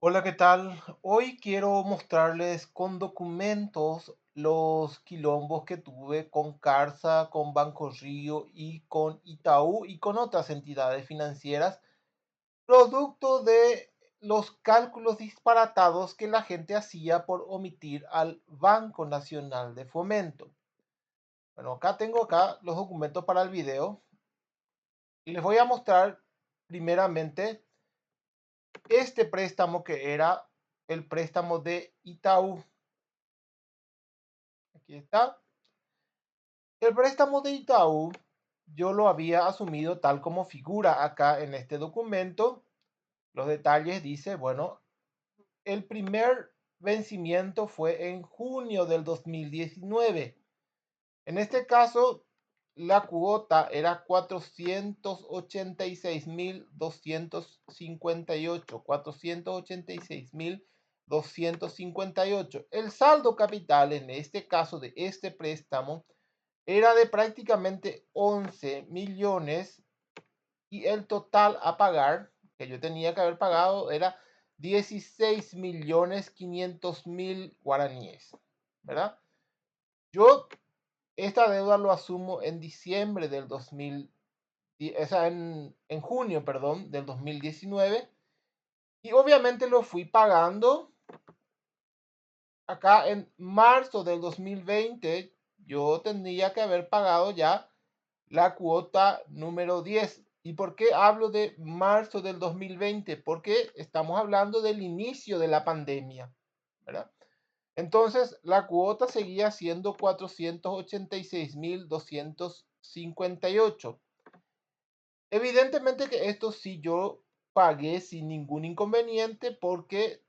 Hola, ¿qué tal? Hoy quiero mostrarles con documentos los quilombos que tuve con Carsa, con Banco Río y con Itaú y con otras entidades financieras, producto de los cálculos disparatados que la gente hacía por omitir al Banco Nacional de Fomento. Bueno, acá tengo los documentos para el video y les voy a mostrar primeramente este préstamo que era el préstamo de Itaú. Aquí está. El préstamo de Itaú yo lo había asumido tal como figura acá en este documento. Los detalles dice, bueno, el primer vencimiento fue en junio del 2019. En este caso, la cuota era 486.258. 486.258. El saldo capital en este caso de este préstamo era de prácticamente 11 millones y el total a pagar que yo tenía que haber pagado era 16.500.000 guaraníes, ¿verdad? Yo esta deuda lo asumo en diciembre del 2000, o sea, en junio, perdón, del 2019 y obviamente lo fui pagando acá en marzo del 2020. Yo tendría que haber pagado ya la cuota número 10. ¿Y por qué hablo de marzo del 2020? Porque estamos hablando del inicio de la pandemia, ¿verdad? Entonces, la cuota seguía siendo 486.258. Evidentemente que esto sí yo pagué sin ningún inconveniente porque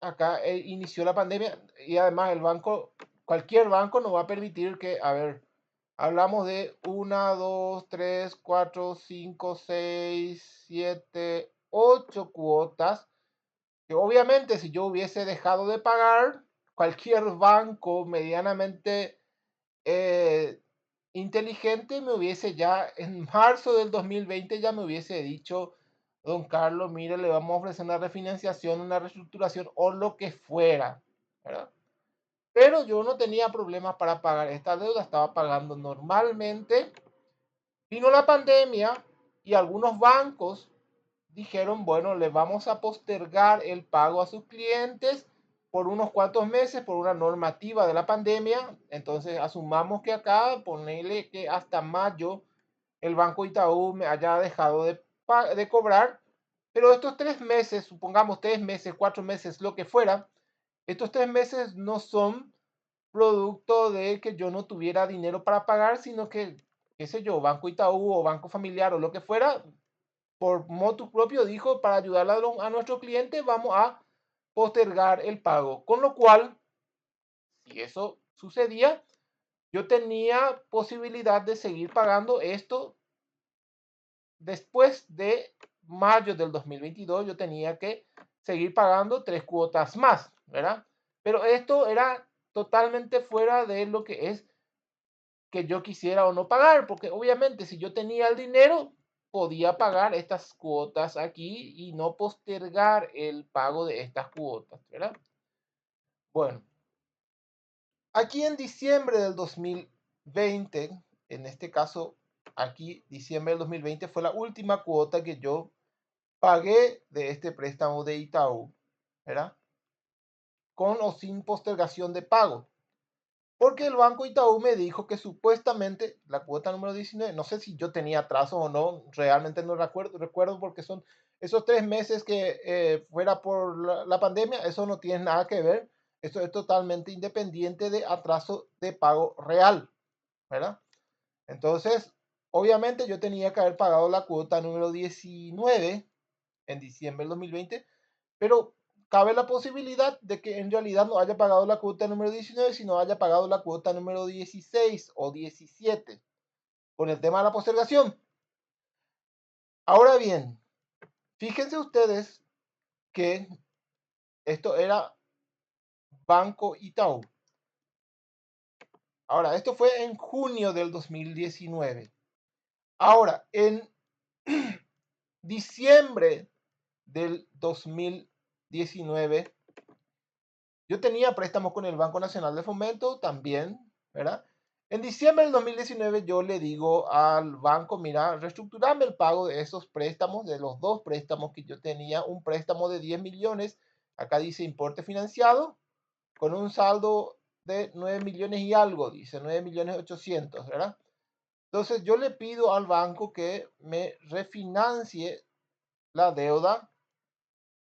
acá inició la pandemia y además el banco, cualquier banco no va a permitir que, a ver, hablamos de una, 2, 3, 4, 5, 6, 7, 8 cuotas, que obviamente si yo hubiese dejado de pagar, cualquier banco medianamente eh, inteligente me hubiese ya en marzo del 2020 ya me hubiese dicho, don Carlos, mire, le vamos a ofrecer una refinanciación, una reestructuración o lo que fuera, ¿verdad? Pero yo no tenía problemas para pagar esta deuda, estaba pagando normalmente. Vino la pandemia y algunos bancos dijeron, bueno, le vamos a postergar el pago a sus clientes por unos cuantos meses por una normativa de la pandemia. Entonces, asumamos que acá, ponerle que hasta mayo el Banco Itaú me haya dejado de cobrar, pero estos 3 meses, supongamos 3 meses, 4 meses, lo que fuera, estos 3 meses no son producto de que yo no tuviera dinero para pagar, sino que, qué sé yo, Banco Itaú o Banco Familiar o lo que fuera, por motu propio dijo, para ayudar a nuestro cliente vamos a postergar el pago. Con lo cual, si eso sucedía, yo tenía posibilidad de seguir pagando esto después de mayo del 2022. Yo tenía que seguir pagando 3 cuotas más, ¿verdad? Pero esto era totalmente fuera de lo que es que yo quisiera o no pagar, porque obviamente si yo tenía el dinero, podía pagar estas cuotas aquí y no postergar el pago de estas cuotas, ¿verdad? Bueno, aquí en diciembre del 2020, en este caso, aquí diciembre del 2020 fue la última cuota que yo pagué de este préstamo de Itaú, ¿verdad? Con o sin postergación de pago. Porque el Banco Itaú me dijo que supuestamente la cuota número 19, no sé si yo tenía atraso o no, realmente no recuerdo porque son esos 3 meses que fuera por la pandemia, eso no tiene nada que ver, eso es totalmente independiente de atraso de pago real, ¿verdad? Entonces, obviamente yo tenía que haber pagado la cuota número 19 en diciembre del 2020, pero cabe la posibilidad de que en realidad no haya pagado la cuota número 19, sino haya pagado la cuota número 16 o 17 con el tema de la postergación. Ahora bien, fíjense ustedes que esto era Banco Itaú. Ahora, esto fue en junio del 2019. Ahora, en diciembre del 2019, yo tenía préstamos con el Banco Nacional de Fomento también, ¿verdad? En diciembre del 2019 yo le digo al banco, mira, reestructurame el pago de esos préstamos, de los dos préstamos que yo tenía, un préstamo de 10 millones, acá dice importe financiado, con un saldo de 9 millones y algo, dice 9 millones 800, ¿verdad? Entonces yo le pido al banco que me refinancie la deuda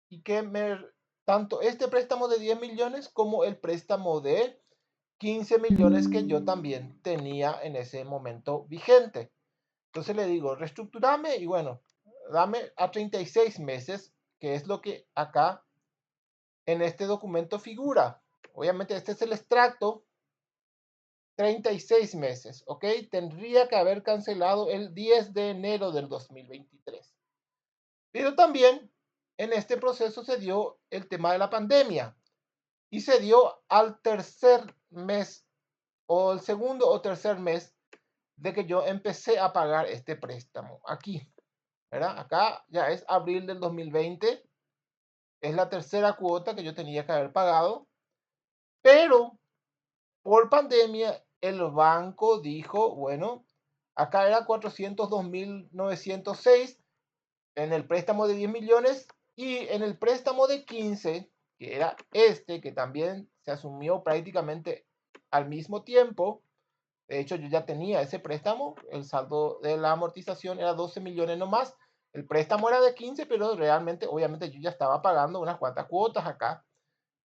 y que me, tanto este préstamo de 10 millones como el préstamo de 15 millones que yo también tenía en ese momento vigente. Entonces le digo, reestructurame y bueno, dame a 36 meses, que es lo que acá en este documento figura. Obviamente este es el extracto, 36 meses, ¿ok? Tendría que haber cancelado el 10 de enero del 2023. Pero también en este proceso se dio el tema de la pandemia y se dio al tercer mes o el segundo o tercer mes de que yo empecé a pagar este préstamo aquí, ¿verdad? Acá ya es abril del 2020, es la tercera cuota que yo tenía que haber pagado, pero por pandemia el banco dijo, bueno, acá era 402.906 en el préstamo de 10 millones y en el préstamo de 15, que era este, que también se asumió prácticamente al mismo tiempo. De hecho, yo ya tenía ese préstamo, el saldo de la amortización era 12 millones nomás. El préstamo era de 15, pero realmente, obviamente, yo ya estaba pagando unas cuantas cuotas acá.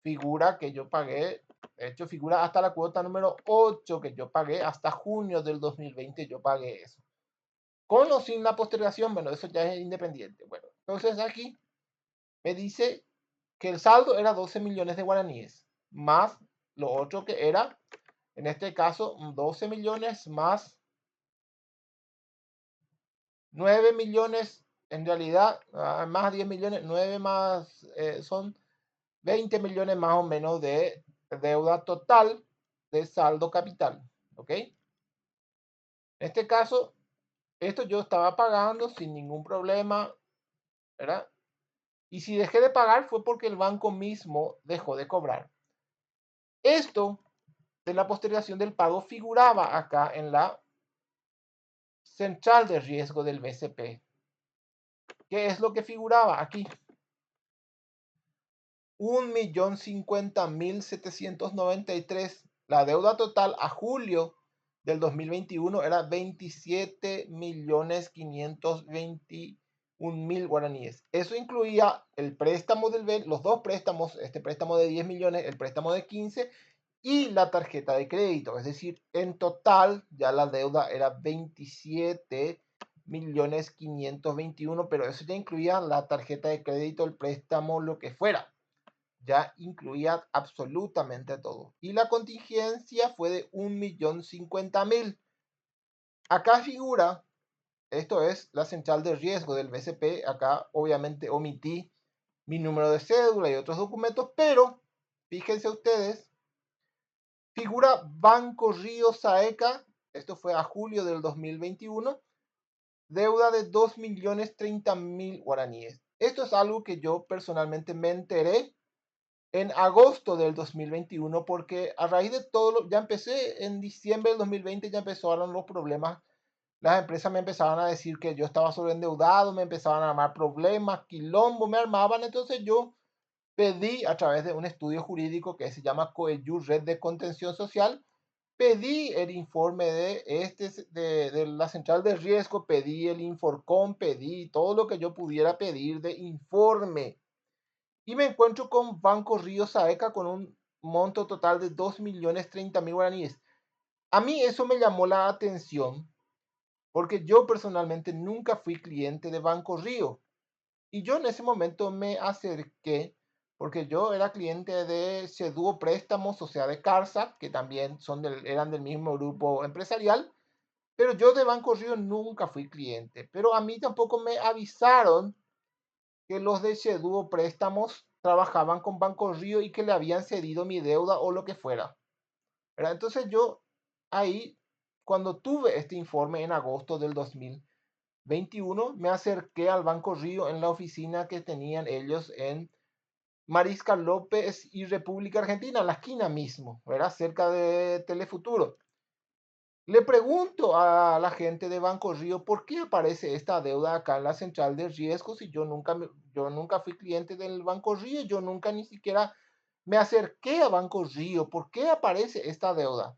Figura que yo pagué, de hecho, figura hasta la cuota número 8 que yo pagué hasta junio del 2020, yo pagué eso. Con o sin la postergación, bueno, eso ya es independiente. Bueno, entonces aquí me dice que el saldo era 12 millones de guaraníes, más lo otro que era, en este caso, 12 millones más 9 millones, en realidad, más 10 millones, 9 más, son 20 millones más o menos de deuda total de saldo capital, ¿ok? En este caso, esto yo estaba pagando sin ningún problema, ¿verdad? Y si dejé de pagar fue porque el banco mismo dejó de cobrar. Esto de la postergación del pago figuraba acá en la central de riesgo del BCP. ¿Qué es lo que figuraba aquí? 1.050.793. La deuda total a julio del 2021 era 27.521.000 guaraníes. Eso incluía el préstamo del BEL, los dos préstamos, este préstamo de 10 millones, el préstamo de 15 y la tarjeta de crédito. Es decir, en total ya la deuda era 27.521.000, pero eso ya incluía la tarjeta de crédito, el préstamo, lo que fuera. Ya incluía absolutamente todo. Y la contingencia fue de 1.050.000. Acá figura, esto es la central de riesgo del BCP. Acá obviamente omití mi número de cédula y otros documentos, pero fíjense ustedes, figura Banco Río Saeca, esto fue a julio del 2021, deuda de 2.030.000 guaraníes. Esto es algo que yo personalmente me enteré en agosto del 2021, porque a raíz de todo, ya empecé en diciembre del 2020, ya empezaron los problemas. Las empresas me empezaban a decir que yo estaba sobreendeudado, me empezaban a armar problemas, quilombo, me armaban. Entonces yo pedí a través de un estudio jurídico que se llama COEYU, Red de Contención Social, pedí el informe de la central de riesgo, pedí el Inforcom, pedí todo lo que yo pudiera pedir de informe y me encuentro con Banco Río Saeca con un monto total de 2.030.000 guaraníes. A mí eso me llamó la atención porque yo personalmente nunca fui cliente de Banco Río. Y yo en ese momento me acerqué porque yo era cliente de Seduo Préstamos, o sea, de Carsa, que también eran del mismo grupo empresarial, pero yo de Banco Río nunca fui cliente. Pero a mí tampoco me avisaron que los de Seduo Préstamos trabajaban con Banco Río y que le habían cedido mi deuda o lo que fuera, ¿verdad? Entonces yo ahí, cuando tuve este informe en agosto del 2021, 2021 me acerqué al Banco Río en la oficina que tenían ellos en Mariscal López y República Argentina, en la esquina mismo, ¿verdad? Cerca de Telefuturo. Le pregunto a la gente de Banco Río por qué aparece esta deuda acá en la central de riesgos y yo nunca fui cliente del Banco Río, yo nunca ni siquiera me acerqué a Banco Río, ¿por qué aparece esta deuda?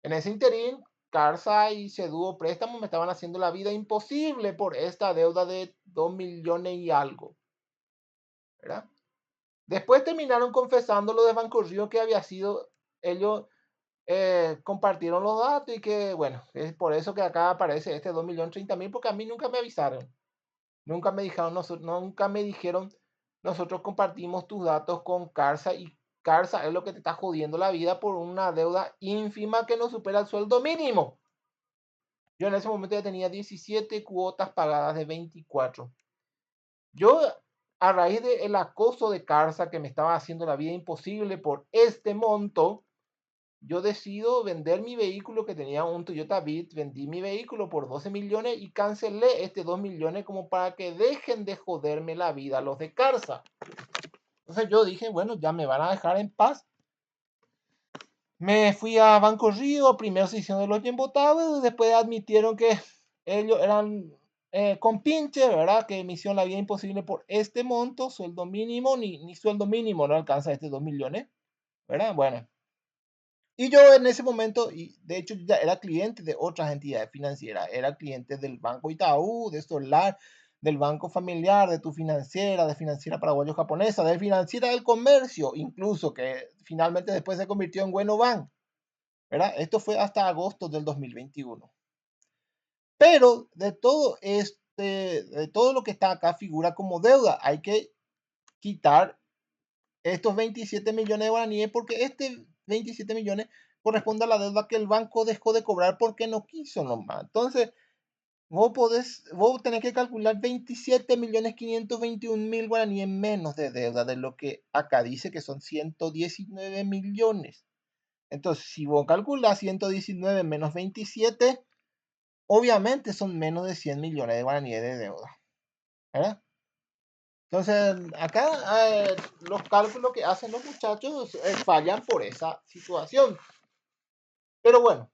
En ese interín, Carsa y Ceduo Préstamo me estaban haciendo la vida imposible por esta deuda de 2 millones y algo, ¿verdad? Después terminaron confesando lo de Banco Río que había sido, ellos compartieron los datos y que, bueno, es por eso que acá aparece este 2.030.000, porque a mí nunca me avisaron, nunca me dijeron, nosotros compartimos tus datos con Carsa y Carsa es lo que te está jodiendo la vida por una deuda ínfima que no supera el sueldo mínimo. Yo en ese momento ya tenía 17 cuotas pagadas de 24. Yo, a raíz del acoso de Carsa que me estaba haciendo la vida imposible por este monto, yo decido vender mi vehículo que tenía un Toyota Beat, vendí mi vehículo por 12 millones y cancelé este 2 millones como para que dejen de joderme la vida los de Carsa. Entonces yo dije, bueno, ya me van a dejar en paz. Me fui a Banco Río, primero se hicieron los bien votados, después admitieron que ellos eran compinches, ¿verdad? Que me hicieron la vida imposible por este monto, sueldo mínimo, ni sueldo mínimo no alcanza este 2 millones, ¿verdad? Bueno, y yo en ese momento, y de hecho ya era cliente de otras entidades financieras, era cliente del Banco Itaú, de Solar, del Banco Familiar, de Tu Financiera, de Financiera Paraguayo-Japonesa, de Financiera del Comercio, incluso, que finalmente después se convirtió en Bueno Bank, ¿verdad? Esto fue hasta agosto del 2021. Pero de todo lo que está acá figura como deuda, hay que quitar estos 27 millones de guaraníes porque este 27 millones corresponde a la deuda que el banco dejó de cobrar porque no quiso nomás. Entonces, vos tenés que calcular 27 millones 521 mil guaraníes menos de deuda de lo que acá dice que son 119 millones. Entonces, si vos calculás 119 menos 27, obviamente son menos de 100 millones de guaraníes de deuda, ¿verdad? Entonces, acá los cálculos que hacen los muchachos fallan por esa situación. Pero bueno,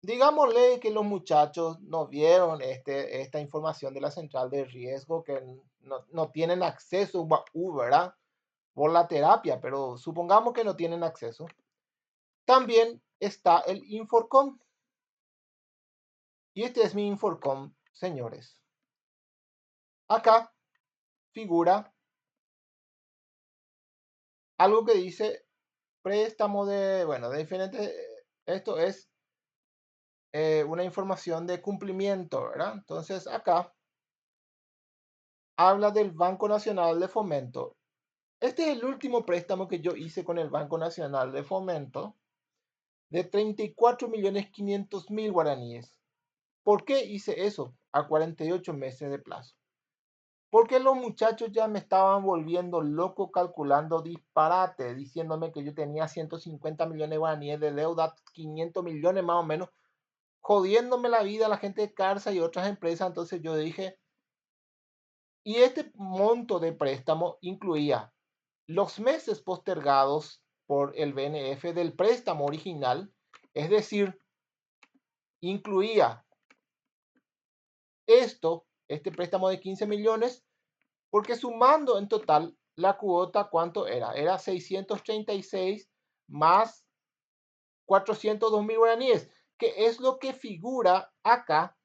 digámosle que los muchachos no vieron esta información de la central de riesgo, que no tienen acceso, ¿verdad? Por la terapia, pero supongamos que no tienen acceso. También está el Inforcom. Y este es mi Inforcom, señores. Acá figura algo que dice préstamo de diferentes, esto es una información de cumplimiento, ¿verdad? Entonces acá habla del Banco Nacional de Fomento. Este es el último préstamo que yo hice con el Banco Nacional de Fomento de 34.500.000 guaraníes. ¿Por qué hice eso a 48 meses de plazo? Porque los muchachos ya me estaban volviendo loco calculando disparate, diciéndome que yo tenía 150 millones de guaraníes de deuda, 500 millones más o menos, jodiéndome la vida a la gente de Carsa y otras empresas. Entonces yo dije, y este monto de préstamo incluía los meses postergados por el BNF del préstamo original, es decir, incluía este préstamo de 15 millones, porque sumando en total la cuota, ¿cuánto era? Era 636 más 402.000 guaraníes, que es lo que figura acá,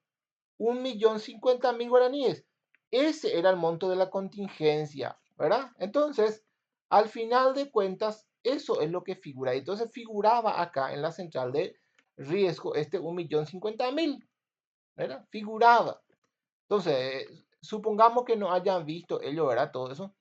1.050.000 guaraníes. Ese era el monto de la contingencia, ¿verdad? Entonces, al final de cuentas, eso es lo que figura. Entonces figuraba acá en la central de riesgo este 1.050.000, ¿verdad? Figuraba. Entonces, supongamos que no hayan visto ellos, ¿verdad? Todo eso.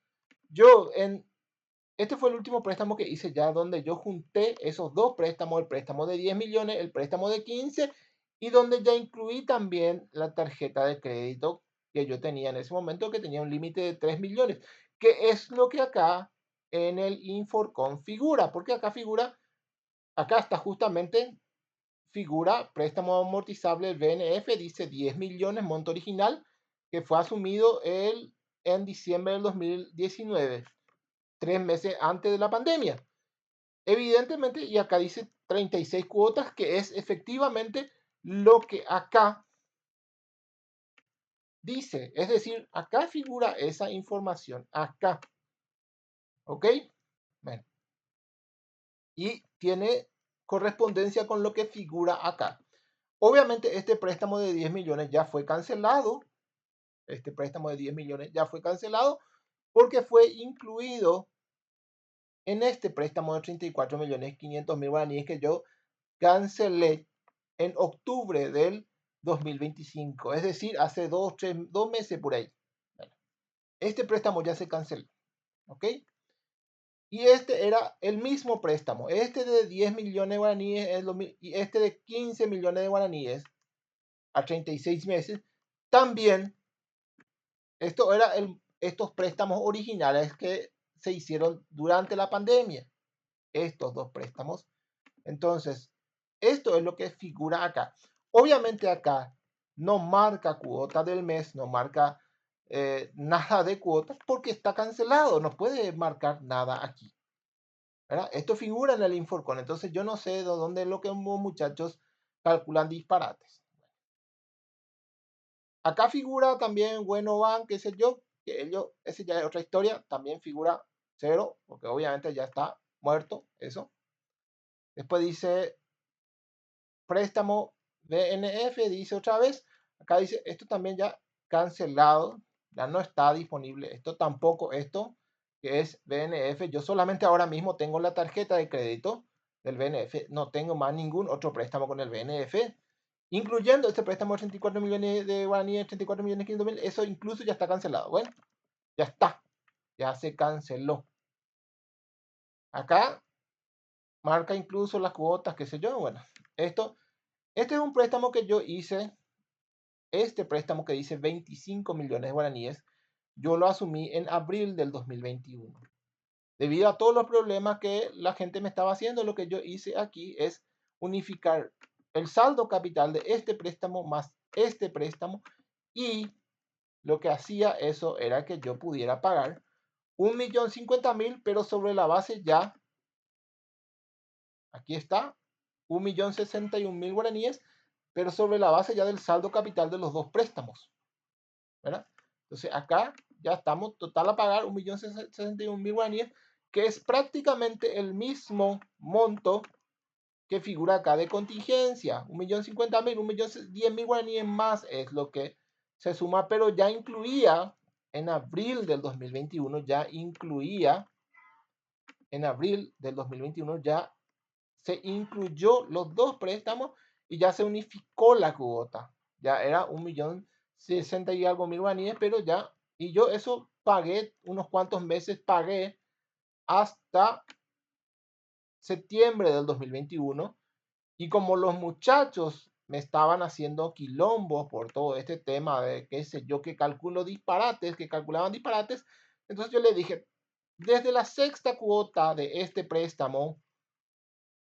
Este fue el último préstamo que hice ya donde yo junté esos dos préstamos, el préstamo de 10 millones, el préstamo de 15 y donde ya incluí también la tarjeta de crédito que yo tenía en ese momento que tenía un límite de 3 millones, que es lo que acá en el Inforcom figura, porque acá está justamente, figura préstamo amortizable BNF, dice 10 millones monto original, que fue asumido en diciembre del 2019, 3 meses antes de la pandemia. Evidentemente, y acá dice 36 cuotas, que es efectivamente lo que acá dice. Es decir, acá figura esa información, acá. ¿Ok? Bueno, y tiene correspondencia con lo que figura acá. Obviamente, este préstamo de 10 millones ya fue cancelado. Este préstamo de 10 millones ya fue cancelado porque fue incluido en este préstamo de 34.500.000 guaraníes que yo cancelé en octubre del 2025, es decir, hace 2 meses por ahí. Este préstamo ya se canceló, ¿ok? Y este era el mismo préstamo, este de 10 millones de guaraníes y este de 15 millones de guaraníes a 36 meses, también estos préstamos originales que se hicieron durante la pandemia, estos dos préstamos. Entonces, esto es lo que figura acá. Obviamente acá no marca cuota del mes, no marca nada de cuotas porque está cancelado, no puede marcar nada aquí, ¿verdad? Esto figura en el Inforcon, entonces yo no sé de dónde es lo que los muchachos calculan disparates. Acá figura también Bueno Van, qué sé yo, que ellos, ese ya es otra historia, también figura cero, porque obviamente ya está muerto eso. Después dice préstamo BNF, dice otra vez. Acá dice, esto también ya cancelado, ya no está disponible. Esto tampoco, esto que es BNF. Yo solamente ahora mismo tengo la tarjeta de crédito del BNF. No tengo más ningún otro préstamo con el BNF. Incluyendo este préstamo de 34 millones de guaraníes, 34 millones 500 mil. Eso incluso ya está cancelado. Bueno, ya está. Ya se canceló. Acá marca incluso las cuotas, qué sé yo. Bueno, este es un préstamo que yo hice. Este préstamo que dice 25 millones de guaraníes, yo lo asumí en abril del 2021. Debido a todos los problemas que la gente me estaba haciendo, lo que yo hice aquí es unificar el saldo capital de este préstamo más este préstamo, y lo que hacía eso era que yo pudiera pagar 1.050.000, pero sobre la base ya, aquí está, 1.061.000 guaraníes, pero sobre la base ya del saldo capital de los dos préstamos, ¿verdad? Entonces acá ya estamos total a pagar 1.061.000 guaraníes, que es prácticamente el mismo monto que figura acá de contingencia. 1.050.000, 1.010.000 guaraníes más es lo que se suma, pero ya incluía en abril del 2021, ya se incluyó los dos préstamos y ya se unificó la cuota. Ya era 1.060 y algo mil guaraníes, pero ya, y yo eso pagué unos cuantos meses, pagué hasta septiembre del 2021. Y como los muchachos me estaban haciendo quilombo por todo este tema de qué sé yo, que calculaban disparates, entonces yo le dije, desde la sexta cuota de este préstamo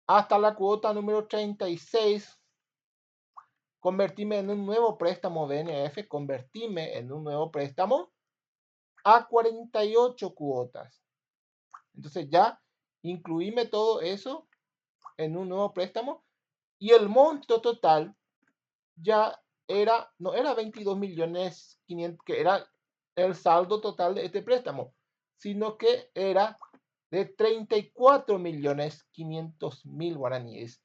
hasta la cuota número 36, convertirme en un nuevo préstamo BNF, a 48 cuotas. Entonces ya incluíme todo eso en un nuevo préstamo y el monto total ya no era 22 millones 500, que era el saldo total de este préstamo, sino que era de 34 millones 500 mil guaraníes,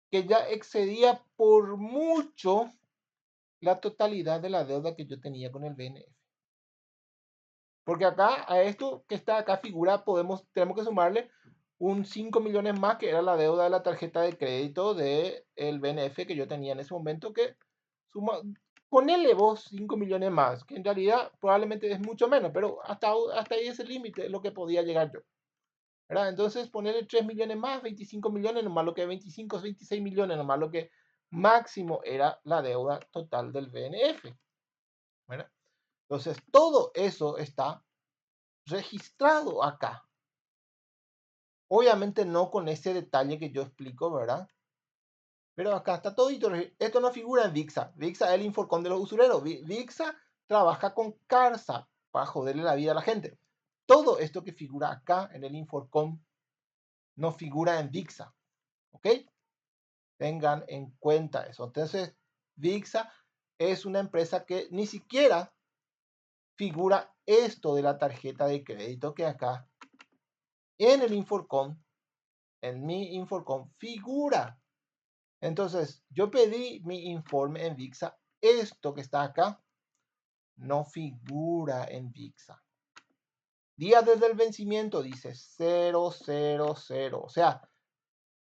que ya excedía por mucho la totalidad de la deuda que yo tenía con el BNF. Porque acá, a esto que está acá figura, tenemos que sumarle un 5 millones más, que era la deuda de la tarjeta de crédito del BNF que yo tenía en ese momento, que suma, ponele vos 5 millones más, que en realidad probablemente es mucho menos, pero hasta ahí es el límite, lo que podía llegar yo, ¿verdad? Entonces ponerle 3 millones más, 25 millones, nomás lo que 25, 26 millones, nomás lo que máximo era la deuda total del BNF, ¿verdad? Entonces todo eso está registrado acá. Obviamente no con ese detalle que yo explico, ¿verdad? Pero acá está todo. Esto no figura en VIXA. VIXA es el Inforcon de los usureros. VIXA trabaja con CARSA para joderle la vida a la gente. Todo esto que figura acá en el Inforcom no figura en VIXA. ¿Ok? Tengan en cuenta eso. Entonces, VIXA es una empresa que ni siquiera figura esto de la tarjeta de crédito que acá en el Inforcom, en mi Inforcom, figura. Entonces, yo pedí mi informe en VIXA. Esto que está acá no figura en VIXA. Día desde el vencimiento dice 000. O sea,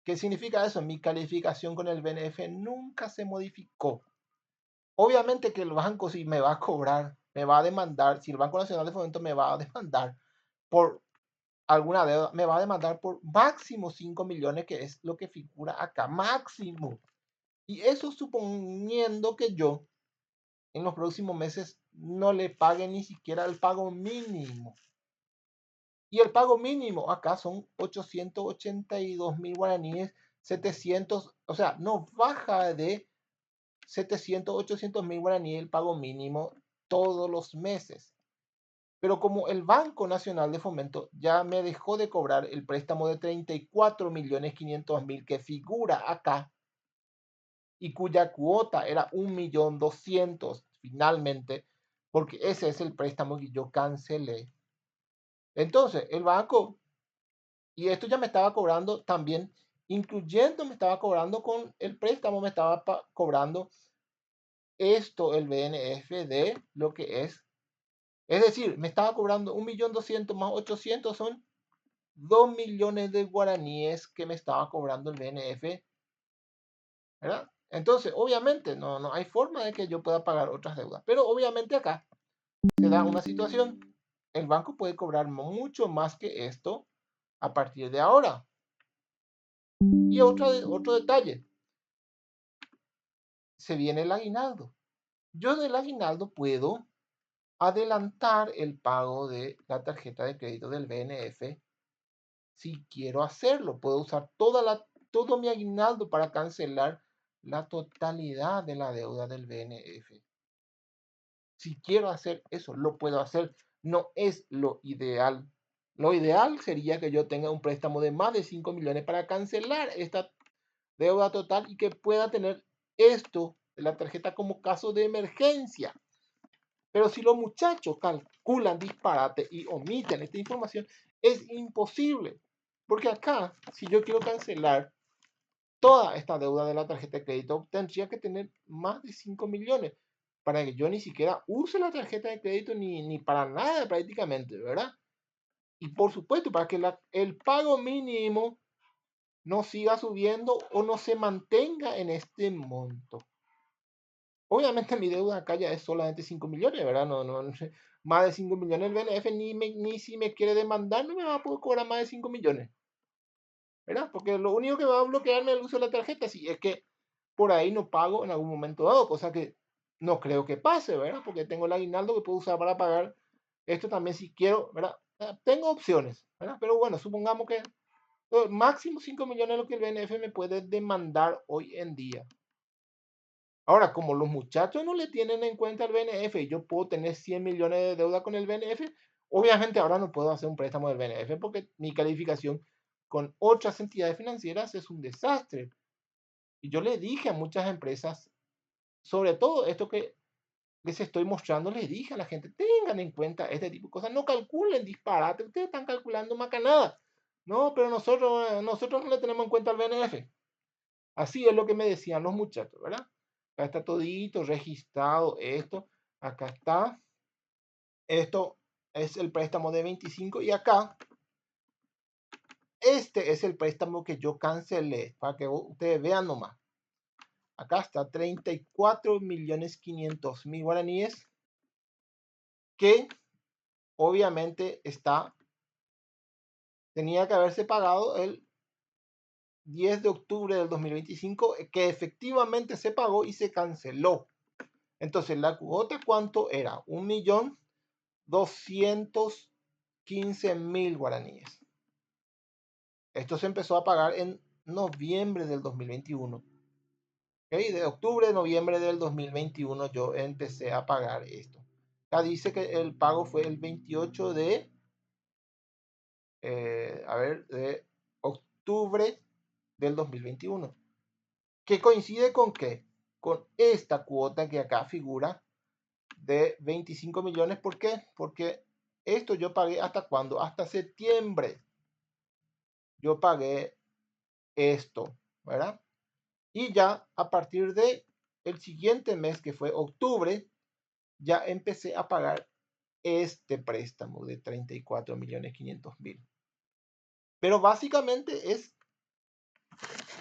¿qué significa eso? Mi calificación con el BNF nunca se modificó. Obviamente que el banco si me va a cobrar, me va a demandar, si el Banco Nacional de Fomento me va a demandar por alguna deuda, me va a demandar por máximo 5 millones, que es lo que figura acá, máximo. Y eso suponiendo que yo en los próximos meses no le pague ni siquiera el pago mínimo. Y el pago mínimo acá son 882.000 guaraníes, 700, o sea, no baja de 700, 800.000 guaraníes el pago mínimo todos los meses. Pero como el Banco Nacional de Fomento ya me dejó de cobrar el préstamo de 34.500.000 que figura acá y cuya cuota era 1.200.000 finalmente, porque ese es el préstamo que yo cancelé. Entonces, el banco, y esto ya me estaba cobrando también, incluyendo me estaba cobrando con el préstamo, me estaba cobrando esto, el BNF de lo que es decir, me estaba cobrando 1.200.000 más 800 son 2 millones de guaraníes que me estaba cobrando el BNF, ¿verdad? Entonces, obviamente, no hay forma de que yo pueda pagar otras deudas, pero obviamente acá se da una situación, el banco puede cobrar mucho más que esto a partir de ahora. Y otro detalle, se viene el aguinaldo. Yo del aguinaldo puedo adelantar el pago de la tarjeta de crédito del BNF si quiero hacerlo. Puedo usar todo mi aguinaldo para cancelar la totalidad de la deuda del BNF. Si quiero hacer eso, lo puedo hacer. No es lo ideal. Lo ideal sería que yo tenga un préstamo de más de 5 millones para cancelar esta deuda total y que pueda tener esto de la tarjeta como caso de emergencia. Pero si los muchachos calculan disparate y omiten esta información, es imposible. Porque acá, si yo quiero cancelar toda esta deuda de la tarjeta de crédito, tendría que tener más de 5 millones para que yo ni siquiera use la tarjeta de crédito ni para nada prácticamente, ¿verdad? Y por supuesto, para que el pago mínimo no siga subiendo o no se mantenga en este monto. Obviamente mi deuda acá ya es solamente 5 millones, ¿verdad? No, más de 5 millones el BNF ni si me quiere demandar no me va a poder cobrar más de 5 millones, ¿verdad? Porque lo único que va a bloquearme el uso de la tarjeta si es que por ahí no pago en algún momento dado, cosa que no creo que pase, ¿verdad? Porque tengo el aguinaldo que puedo usar para pagar esto también si quiero, ¿verdad? Tengo opciones, ¿verdad? Pero bueno, supongamos que máximo 5 millones es lo que el BNF me puede demandar hoy en día. Ahora, como los muchachos no le tienen en cuenta el BNF y yo puedo tener 100 millones de deuda con el BNF, obviamente ahora no puedo hacer un préstamo del BNF porque mi calificación con otras entidades financieras es un desastre. Y yo le dije a muchas empresas, sobre todo esto que les estoy mostrando, les dije a la gente, tengan en cuenta este tipo de cosas, no calculen disparate, ustedes están calculando macanada. No, pero nosotros no le tenemos en cuenta al BNF. Así es lo que me decían los muchachos, ¿verdad? Acá está todito registrado esto. Acá está. Esto es el préstamo de 25 y acá este es el préstamo que yo cancelé para que ustedes vean nomás. Acá está 34.500.000 guaraníes que obviamente tenía que haberse pagado el 10 de octubre del 2025 que efectivamente se pagó y se canceló. Entonces la cuota ¿cuánto era? 1.215.000 guaraníes. Esto se empezó a pagar en noviembre del 2021. ¿Okay? De octubre a noviembre del 2021 yo empecé a pagar esto. Acá dice que el pago fue el 28 de octubre del 2021. ¿Que coincide con qué? Con esta cuota que acá figura de 25 millones. ¿Por qué? Porque esto yo pagué hasta cuándo? Hasta septiembre. Yo pagué esto, ¿verdad? Y ya a partir de el siguiente mes, que fue octubre, ya empecé a pagar este préstamo de 34.500.000. Pero básicamente es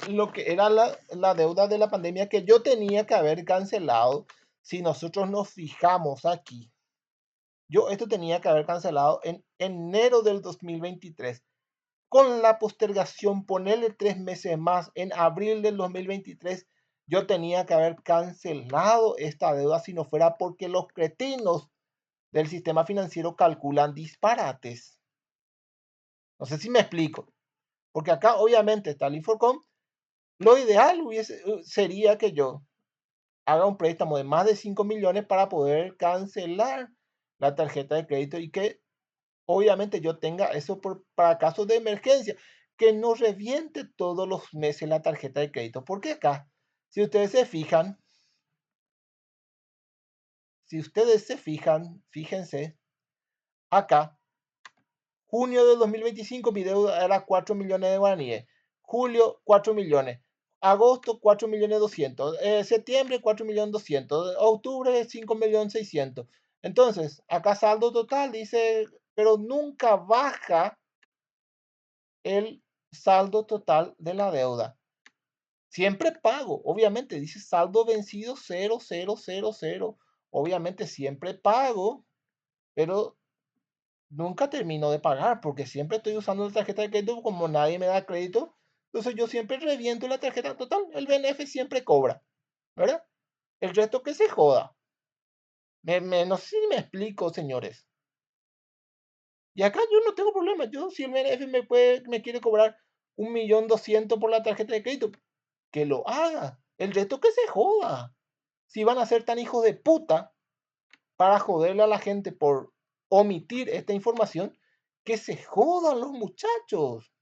lo que era la deuda de la pandemia que yo tenía que haber cancelado si nosotros nos fijamos aquí. Yo esto tenía que haber cancelado en enero del 2023. Con la postergación, ponerle 3 meses más en abril del 2023, yo tenía que haber cancelado esta deuda si no fuera porque los cretinos del sistema financiero calculan disparates. No sé si me explico. Porque acá obviamente está el Inforcom. Lo ideal sería que yo haga un préstamo de más de 5 millones para poder cancelar la tarjeta de crédito y que obviamente yo tenga eso para casos de emergencia, que no reviente todos los meses la tarjeta de crédito. Porque acá, si ustedes se fijan, fíjense, acá, junio de 2025 mi deuda era 4 millones de guaraníes, julio 4 millones, agosto 4 millones 200, septiembre 4 millones 200, octubre 5 millones 600. Entonces, acá saldo total dice, pero nunca baja el saldo total de la deuda. Siempre pago, obviamente, dice saldo vencido 0,000. Obviamente siempre pago, pero nunca termino de pagar porque siempre estoy usando la tarjeta de crédito como nadie me da crédito. Entonces yo siempre reviento la tarjeta total. El BNF siempre cobra, ¿verdad? El resto que se joda. No sé si me explico, señores. Y acá yo no tengo problema. Yo, si el BNF me quiere cobrar 1.200.000 por la tarjeta de crédito, que lo haga. El resto que se joda. Si van a ser tan hijos de puta para joderle a la gente por omitir esta información, que se jodan los muchachos.